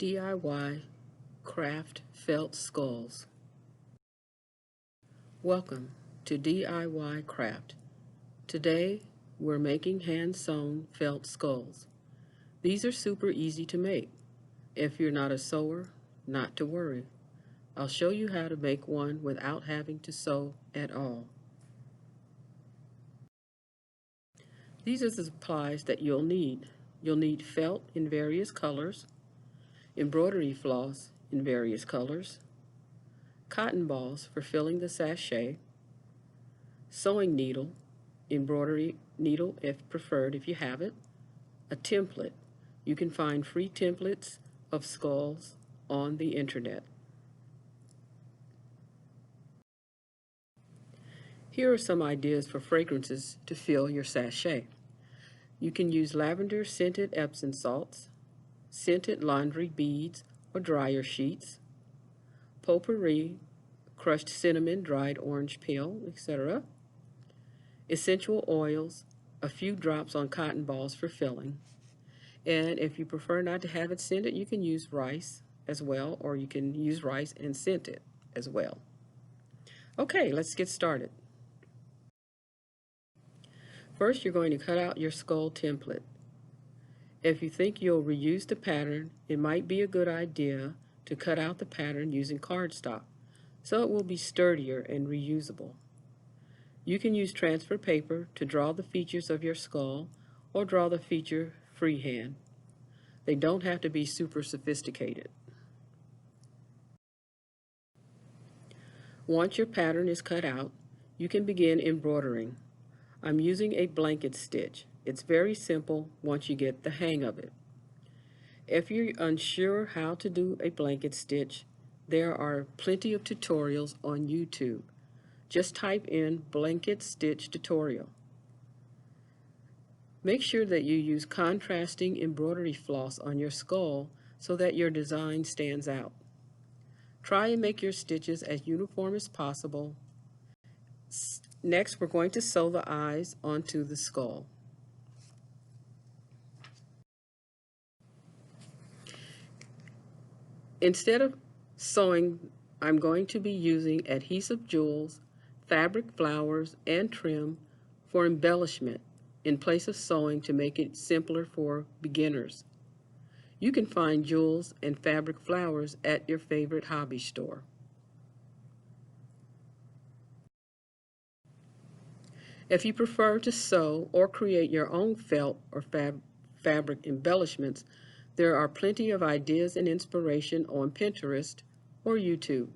DIY Craft Felt Skulls. Welcome to DIY Craft. Today we're making hand-sewn felt skulls. These are super easy to make. If you're not a sewer, not to worry. I'll show you how to make one without having to sew at all. These are the supplies that you'll need. You'll need felt in various colors, embroidery floss in various colors, cotton balls for filling the sachet, sewing needle, embroidery needle if preferred if you have it, a template. You can find free templates of skulls on the internet. Here are some ideas for fragrances to fill your sachet. You can use lavender scented Epsom salts, scented laundry beads or dryer sheets, potpourri, crushed cinnamon, dried orange peel, etc., essential oils, a few drops on cotton balls for filling, and if you prefer not to have it scented, you can use rice as well, or you can use rice and scent it as well. Okay, let's get started. First, you're going to cut out your skull template. If you think you'll reuse the pattern, it might be a good idea to cut out the pattern using cardstock, so it will be sturdier and reusable. You can use transfer paper to draw the features of your skull or draw the feature freehand. They don't have to be super sophisticated. Once your pattern is cut out, you can begin embroidering. I'm using a blanket stitch. It's very simple once you get the hang of it. If you're unsure how to do a blanket stitch, there are plenty of tutorials on YouTube. Just type in blanket stitch tutorial. Make sure that you use contrasting embroidery floss on your skull so that your design stands out. Try and make your stitches as uniform as possible. Next, we're going to sew the eyes onto the skull. Instead of sewing, I'm going to be using adhesive jewels, fabric flowers, and trim for embellishment in place of sewing to make it simpler for beginners. You can find jewels and fabric flowers at your favorite hobby store. If you prefer to sew or create your own felt or fabric embellishments, there are plenty of ideas and inspiration on Pinterest or YouTube.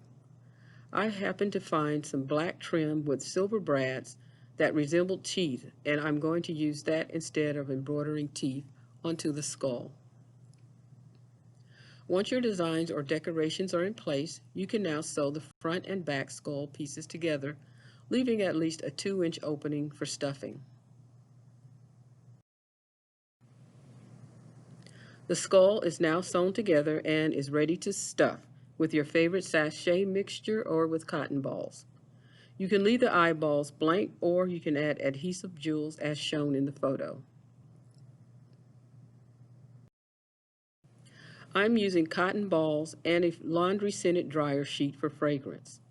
I happened to find some black trim with silver brads that resembled teeth, and I'm going to use that instead of embroidering teeth onto the skull. Once your designs or decorations are in place, you can now sew the front and back skull pieces together, leaving at least a 2-inch opening for stuffing. The skull is now sewn together and is ready to stuff with your favorite sachet mixture or with cotton balls. You can leave the eyeballs blank or you can add adhesive jewels as shown in the photo. I'm using cotton balls and a laundry scented dryer sheet for fragrance.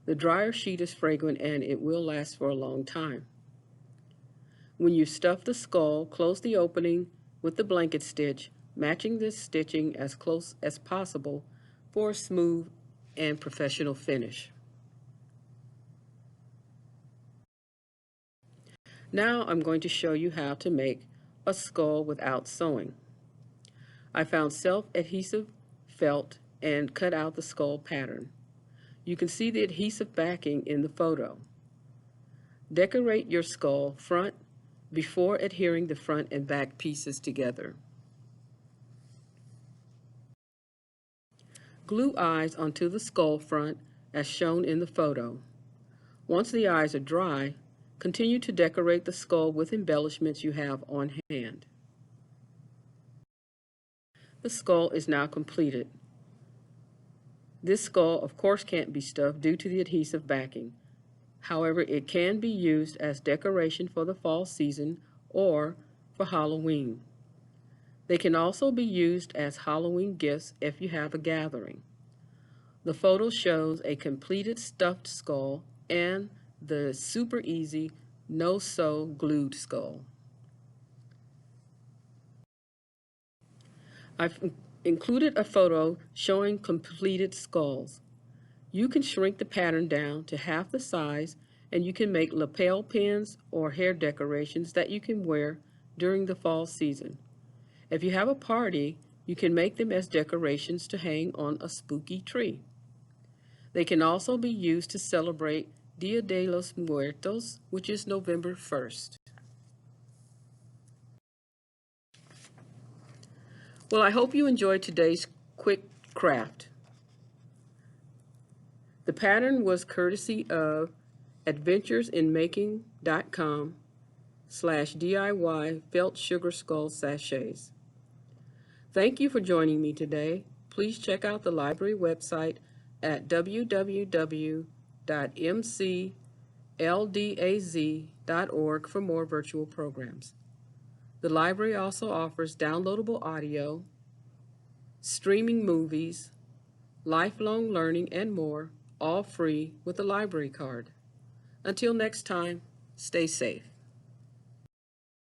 The dryer sheet is fragrant and it will last for a long time. When you stuff the skull, close the opening with the blanket stitch, matching this stitching as close as possible for a smooth and professional finish. Now I'm going to show you how to make a skull without sewing. I found self-adhesive felt and cut out the skull pattern. You can see the adhesive backing in the photo. Decorate your skull front before adhering the front and back pieces together. Glue eyes onto the skull front as shown in the photo. Once the eyes are dry, continue to decorate the skull with embellishments you have on hand. The skull is now completed. This skull, of course, can't be stuffed due to the adhesive backing. However, it can be used as decoration for the fall season or for Halloween. They can also be used as Halloween gifts if you have a gathering. The photo shows a completed stuffed skull and the super easy no-sew glued skull. I've included a photo showing completed skulls. You can shrink the pattern down to half the size and you can make lapel pins or hair decorations that you can wear during the fall season. If you have a party, you can make them as decorations to hang on a spooky tree. They can also be used to celebrate Dia de los Muertos, which is November 1st. Well, I hope you enjoyed today's quick craft. The pattern was courtesy of adventuresinmaking.com/DIY felt sugar skull sachets. Thank you for joining me today. Please check out the library website at www.mcldaz.org for more virtual programs. The library also offers downloadable audio, streaming movies, lifelong learning, and more, all free with a library card. Until next time, stay safe.